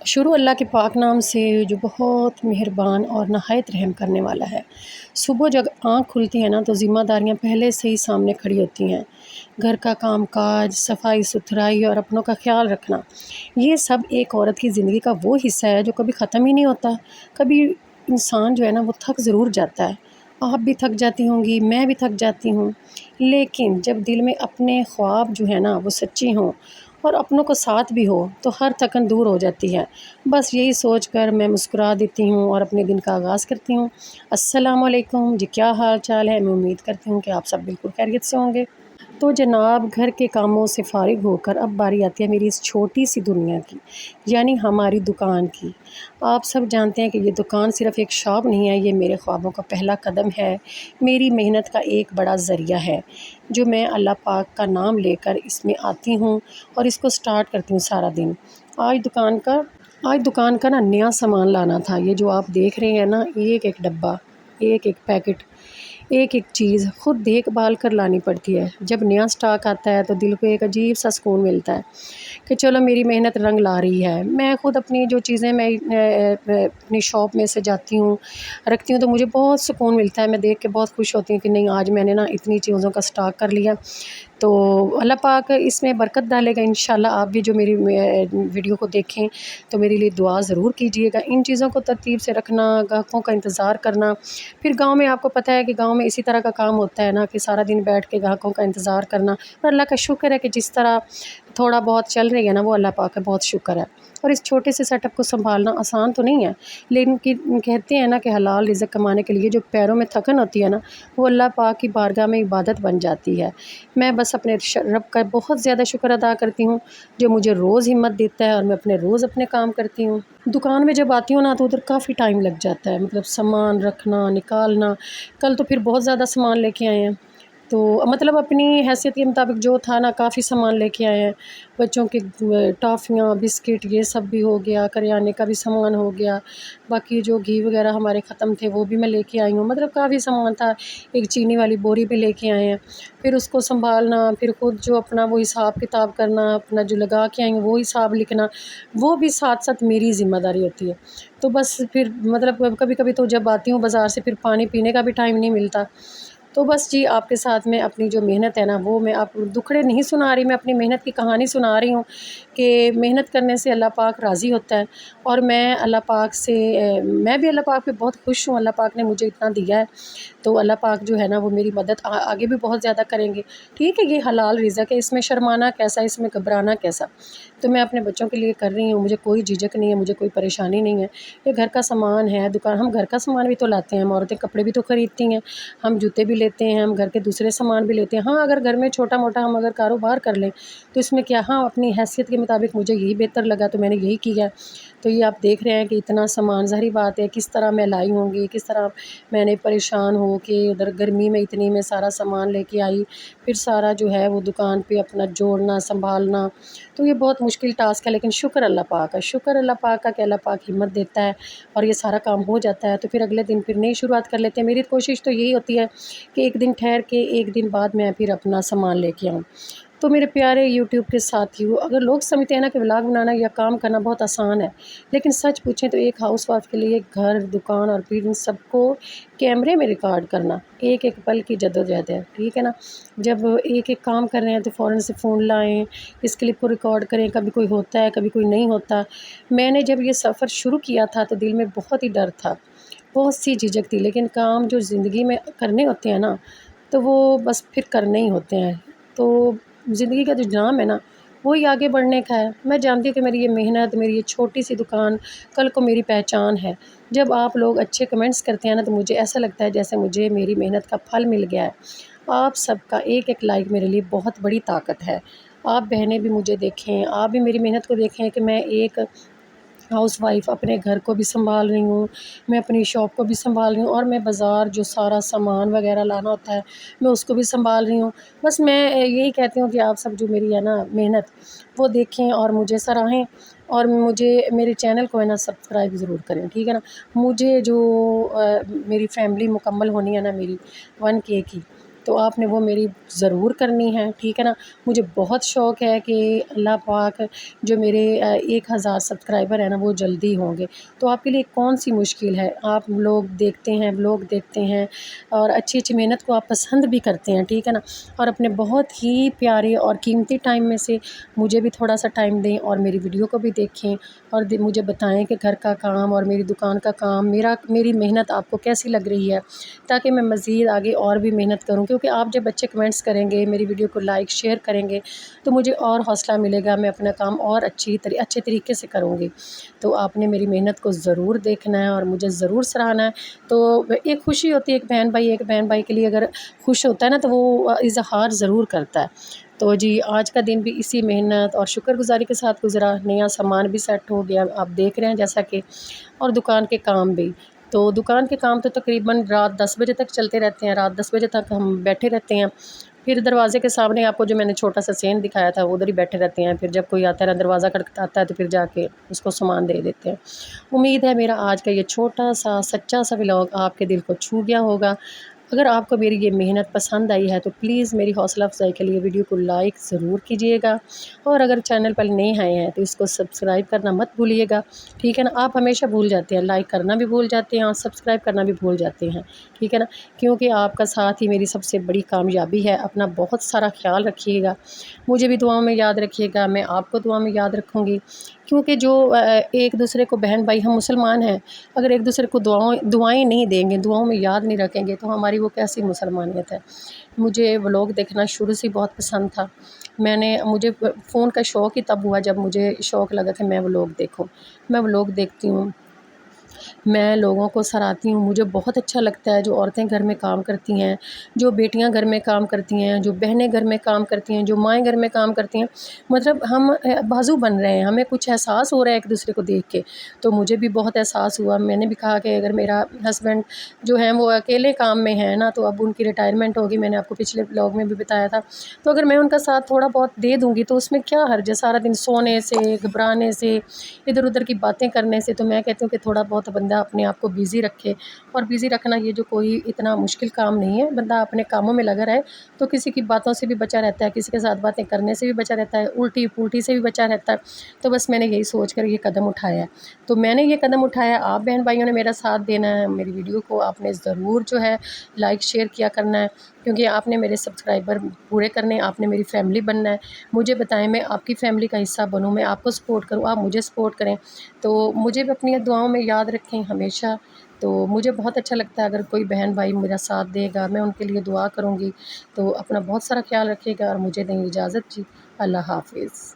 شروع اللہ کے پاک نام سے جو بہت مہربان اور نہایت رحم کرنے والا ہے۔ صبح جب آنکھ کھلتی ہے نا تو ذمہ داریاں پہلے سے ہی سامنے کھڑی ہوتی ہیں۔ گھر کا کام کاج، صفائی ستھرائی اور اپنوں کا خیال رکھنا، یہ سب ایک عورت کی زندگی کا وہ حصہ ہے جو کبھی ختم ہی نہیں ہوتا۔ کبھی انسان جو ہے نا وہ تھک ضرور جاتا ہے، آپ بھی تھک جاتی ہوں گی، میں بھی تھک جاتی ہوں، لیکن جب دل میں اپنے خواب جو ہے نا وہ سچی ہوں اور اپنوں کو ساتھ بھی ہو تو ہر تھکن دور ہو جاتی ہے۔ بس یہی سوچ کر میں مسکرا دیتی ہوں اور اپنے دن کا آغاز کرتی ہوں۔ السلام علیکم جی، کیا حال چال ہے؟ میں امید کرتی ہوں کہ آپ سب بالکل خیریت سے ہوں گے۔ تو جناب، گھر کے کاموں سے فارغ ہو کر اب باری آتی ہے میری اس چھوٹی سی دنیا کی، یعنی ہماری دکان کی۔ آپ سب جانتے ہیں کہ یہ دکان صرف ایک شاپ نہیں ہے، یہ میرے خوابوں کا پہلا قدم ہے، میری محنت کا ایک بڑا ذریعہ ہے جو میں اللہ پاک کا نام لے کر اس میں آتی ہوں اور اس کو سٹارٹ کرتی ہوں سارا دن۔ آج دکان کا نا نیا سامان لانا تھا۔ یہ جو آپ دیکھ رہے ہیں نا، ایک ایک ڈبہ، ایک ایک پیکٹ، ایک ایک چیز خود دیکھ بھال کر لانی پڑتی ہے۔ جب نیا سٹاک آتا ہے تو دل کو ایک عجیب سا سکون ملتا ہے کہ چلو میری محنت رنگ لا رہی ہے۔ میں خود اپنی جو چیزیں میں اپنی شاپ میں سے جاتی ہوں رکھتی ہوں تو مجھے بہت سکون ملتا ہے۔ میں دیکھ کے بہت خوش ہوتی ہوں کہ نہیں، آج میں نے نا اتنی چیزوں کا سٹاک کر لیا۔ تو اللہ پاک اس میں برکت ڈالے گا انشاءاللہ۔ آپ بھی جو میری ویڈیو کو دیکھیں تو میرے لیے دعا ضرور کیجیے گا۔ ان چیزوں کو ترتیب سے رکھنا، گاہکوں کا انتظار کرنا، پھر گاؤں میں آپ کو پتہ ہے کہ گاؤں میں اسی طرح کا کام ہوتا ہے نا کہ سارا دن بیٹھ کے گاہکوں کا انتظار کرنا۔ اور اللہ کا شکر ہے کہ جس طرح تھوڑا بہت چل رہی ہے نا، وہ اللہ پاک کا بہت شکر ہے۔ اور اس چھوٹے سے سیٹ اپ کو سنبھالنا آسان تو نہیں ہے، لیکن کہتے ہیں نا کہ حلال رزق کمانے کے لیے جو پیروں میں تھکن ہوتی ہے نا، وہ اللہ پاک کی بارگاہ میں عبادت بن جاتی ہے۔ میں بس اپنے رب کا بہت زیادہ شکر ادا کرتی ہوں جو مجھے روز ہمت دیتا ہے اور میں اپنے کام کرتی ہوں۔ دکان میں جب آتی ہوں نا تو ادھر کافی ٹائم لگ جاتا ہے، مطلب سامان رکھنا نکالنا۔ کل تو پھر بہت زیادہ سامان لے کے آئے ہیں، تو مطلب اپنی حیثیت کے مطابق جو تھا نا کافی سامان لے کے آئے ہیں۔ بچوں کے ٹافیاں، بسکٹ، یہ سب بھی ہو گیا، کریانے کا بھی سامان ہو گیا، باقی جو گھی وغیرہ ہمارے ختم تھے وہ بھی میں لے کے آئی ہوں۔ مطلب کافی سامان تھا، ایک چینی والی بوری بھی لے کے آئے ہیں۔ پھر اس کو سنبھالنا، پھر خود جو اپنا وہ حساب کتاب کرنا، اپنا جو لگا کے آئیں گے وہ حساب لکھنا، وہ بھی ساتھ ساتھ میری ذمہ داری ہوتی ہے۔ تو بس پھر مطلب کبھی کبھی تو جب آتی ہوں بازار سے پھر پانی پینے کا بھی ٹائم نہیں ملتا۔ تو بس جی، آپ کے ساتھ میں اپنی جو محنت ہے نا وہ میں آپ دکھڑے نہیں سنا رہی، میں اپنی محنت کی کہانی سنا رہی ہوں کہ محنت کرنے سے اللہ پاک راضی ہوتا ہے۔ اور میں اللہ پاک سے میں بھی اللہ پاک پہ بہت خوش ہوں، اللہ پاک نے مجھے اتنا دیا ہے تو اللہ پاک جو ہے نا وہ میری مدد آگے بھی بہت زیادہ کریں گے۔ ٹھیک ہے، یہ حلال رزق ہے، اس میں شرمانا کیسا، اس میں گھبرانا کیسا؟ تو میں اپنے بچوں کے لیے کر رہی ہوں، مجھے کوئی جھجک نہیں ہے، مجھے کوئی پریشانی نہیں ہے۔ یہ گھر کا سامان ہے، دکان، ہم گھر کا سامان بھی تو لاتے ہیں، ہم عورتیں کپڑے بھی تو خریدتی ہیں، ہم جوتے بھی لیتے ہیں، ہم گھر کے دوسرے سامان بھی لیتے ہیں۔ ہاں، اگر گھر میں چھوٹا موٹا ہم اگر کاروبار کر لیں تو اس میں کیا، ہاں اپنی حیثیت کے مطابق مجھے یہی بہتر لگا تو میں نے یہی کیا ہے۔ تو یہ آپ دیکھ رہے ہیں کہ اتنا سامان، ظاہری بات ہے کس طرح میں لائی ہوں گی، کس طرح میں نے پریشان ہو کے ادھر گرمی میں اتنی میں سارا سامان لے کے آئی، پھر سارا جو ہے وہ دکان پہ اپنا جوڑنا سنبھالنا، تو یہ بہت مشکل ٹاسک ہے، لیکن شکر اللہ پاک کا، شکر اللہ پاک کا کہ اللہ پاک ہمت دیتا ہے اور یہ سارا کام ہو جاتا ہے۔ تو پھر اگلے دن پھر نئی شروعات کر لیتے ہیں۔ میری کوشش تو یہی ہوتی ہے کہ ایک دن ٹھہر کے ایک دن بعد میں پھر اپنا سامان لے کے آؤں۔ تو میرے پیارے یوٹیوب کے ساتھیو، اگر لوگ سمجھتے ہیں نا کہ ولاگ بنانا یا کام کرنا بہت آسان ہے، لیکن سچ پوچھیں تو ایک ہاؤس وائف کے لیے گھر، دکان اور پھر ان سب کو کیمرے میں ریکارڈ کرنا ایک ایک پل کی جدوجہد ہے۔ ٹھیک ہے نا، جب ایک ایک کام کر رہے ہیں تو فوراً سے فون لائیں، اس کلپ کو ریکارڈ کریں، کبھی کوئی ہوتا ہے کبھی کوئی نہیں ہوتا۔ میں نے جب یہ سفر شروع کیا تھا تو دل میں بہت ہی ڈر تھا، بہت سی جھجک تھی، لیکن کام جو زندگی میں کرنے ہوتے ہیں نا تو وہ بس پھر کرنے ہی ہوتے ہیں۔ تو زندگی کا جو جام ہے نا وہی آگے بڑھنے کا ہے۔ میں جانتی ہوں کہ میری یہ محنت، میری یہ چھوٹی سی دکان کل کو میری پہچان ہے۔ جب آپ لوگ اچھے کمنٹس کرتے ہیں نا تو مجھے ایسا لگتا ہے جیسے مجھے میری محنت کا پھل مل گیا ہے۔ آپ سب کا ایک ایک لائک میرے لیے بہت بڑی طاقت ہے۔ آپ بہنیں بھی مجھے دیکھیں، آپ بھی میری محنت کو دیکھیں کہ میں ایک ہاؤس وائف اپنے گھر کو بھی سنبھال رہی ہوں، میں اپنی شاپ کو بھی سنبھال رہی ہوں، اور میں بازار جو سارا سامان وغیرہ لانا ہوتا ہے میں اس کو بھی سنبھال رہی ہوں۔ بس میں یہی کہتی ہوں کہ آپ سب جو میری ہے نا محنت وہ دیکھیں اور مجھے سراہیں، اور مجھے میرے چینل کو ہے نا سبسکرائب ضرور کریں، ٹھیک ہے نا۔ مجھے جو میری فیملی مکمل ہونی ہے نا میری 1K کی، تو آپ نے وہ میری ضرور کرنی ہے، ٹھیک ہے نا۔ مجھے بہت شوق ہے کہ اللہ پاک جو میرے 1000 سبسکرائبر ہیں نا وہ جلدی ہوں گے، تو آپ کے لیے کون سی مشکل ہے، آپ لوگ دیکھتے ہیں، لوگ دیکھتے ہیں اور اچھی اچھی محنت کو آپ پسند بھی کرتے ہیں، ٹھیک ہے نا، اور اپنے بہت ہی پیارے اور قیمتی ٹائم میں سے مجھے بھی تھوڑا سا ٹائم دیں اور میری ویڈیو کو بھی دیکھیں اور مجھے بتائیں کہ گھر کا کام اور میری دکان کا کام میری محنت آپ کو کیسی لگ رہی ہے، تاکہ میں مزید آگے اور بھی محنت کروں، کیونکہ آپ جب اچھے کمنٹس کریں گے، میری ویڈیو کو لائک شیئر کریں گے تو مجھے اور حوصلہ ملے گا، میں اپنا کام اور اچھے طریقے سے کروں گی۔ تو آپ نے میری محنت کو ضرور دیکھنا ہے اور مجھے ضرور سراہنا ہے۔ تو ایک خوشی ہوتی ہے، ایک بہن بھائی کے لیے اگر خوش ہوتا ہے نا تو وہ اظہار ضرور کرتا ہے۔ تو جی آج کا دن بھی اسی محنت اور شکر گزاری کے ساتھ گزرا، نیا سامان بھی سیٹ ہو گیا، آپ دیکھ رہے ہیں جیسا کہ، اور دکان کے کام بھی، تو دکان کے کام تو تقریباً رات 10 بجے تک چلتے رہتے ہیں، رات 10 بجے تک ہم بیٹھے رہتے ہیں، پھر دروازے کے سامنے آپ کو جو میں نے چھوٹا سا سین دکھایا تھا ادھر ہی بیٹھے رہتے ہیں، پھر جب کوئی آتا ہے نا دروازہ کھٹکھٹاتا ہے تو پھر جا کے اس کو سامان دے دیتے ہیں۔ امید ہے میرا آج کا یہ چھوٹا سا سچا سا ولاگ آپ کے دل کو چھو گیا ہوگا۔ اگر آپ کو میری یہ محنت پسند آئی ہے تو پلیز میری حوصلہ افزائی کے لیے ویڈیو کو لائک ضرور کیجیے گا، اور اگر چینل پر نئے آئے ہیں تو اس کو سبسکرائب کرنا مت بھولیے گا، ٹھیک ہے نا۔ آپ ہمیشہ بھول جاتے ہیں، لائک کرنا بھی بھول جاتے ہیں اور سبسکرائب کرنا بھی بھول جاتے ہیں، ٹھیک ہے نا، کیونکہ آپ کا ساتھ ہی میری سب سے بڑی کامیابی ہے۔ اپنا بہت سارا خیال رکھیے گا، مجھے بھی دعاؤں میں یاد رکھیے گا، میں آپ کو دعا میں یاد رکھوں گی، کیونکہ جو ایک دوسرے کو بہن بھائی ہم مسلمان ہیں، اگر ایک دوسرے کو دعائیں نہیں دیں گے، دعاؤں میں یاد نہیں رکھیں گے تو ہماری وہ کیسی مسلمانیت ہے۔ مجھے ولاگ دیکھنا شروع سے بہت پسند تھا، مجھے فون کا شوق ہی تب ہوا جب مجھے شوق لگا کہ میں ولاگ دیکھوں، میں ولاگ دیکھتی ہوں، میں لوگوں کو سراہتی ہوں، مجھے بہت اچھا لگتا ہے جو عورتیں گھر میں کام کرتی ہیں، جو بیٹیاں گھر میں کام کرتی ہیں، جو بہنیں گھر میں کام کرتی ہیں، جو مائیں گھر میں کام کرتی ہیں، مطلب ہم بازو بن رہے ہیں، ہمیں کچھ احساس ہو رہا ہے ایک دوسرے کو دیکھ کے، تو مجھے بھی بہت احساس ہوا۔ میں نے بھی کہا کہ اگر میرا ہسبینڈ جو ہیں وہ اکیلے کام میں ہیں نا، تو اب ان کی ریٹائرمنٹ ہوگی، میں نے آپ کو پچھلے بلاگ میں بھی بتایا تھا، تو اگر میں ان کا ساتھ تھوڑا بہت دے دوں گی تو اس میں کیا حرج ہے، سارا دن سونے سے، گھبرانے سے، ادھر ادھر کی باتیں کرنے سے۔ تو میں کہتی ہوں کہ تھوڑا بہت بندہ اپنے آپ کو بیزی رکھے، اور بیزی رکھنا یہ جو کوئی اتنا مشکل کام نہیں ہے، بندہ اپنے کاموں میں لگا رہے تو کسی کی باتوں سے بھی بچا رہتا ہے، کسی کے ساتھ باتیں کرنے سے بھی بچا رہتا ہے، الٹی پلٹی سے بھی بچا رہتا ہے۔ تو بس میں نے یہی سوچ کر یہ قدم اٹھایا ہے، تو میں نے یہ قدم اٹھایا، آپ بہن بھائیوں نے میرا ساتھ دینا ہے، میری ویڈیو کو آپ نے ضرور جو ہے لائک شیئر کیا کرنا ہے، کیونکہ آپ نے میرے سبسکرائبر پورے کرنے ہیں، آپ نے میری فیملی بننا ہے۔ مجھے بتائیں میں آپ کی فیملی کا حصہ بنوں، میں آپ کو سپورٹ کروں، آپ مجھے سپورٹ کریں، تو مجھے بھی اپنی دعاؤں میں یاد رکھیں ہمیشہ۔ تو مجھے بہت اچھا لگتا ہے اگر کوئی بہن بھائی میرا ساتھ دے گا، میں ان کے لیے دعا کروں گی۔ تو اپنا بہت سارا خیال رکھیے گا اور مجھے دیں اجازت جی، اللہ حافظ۔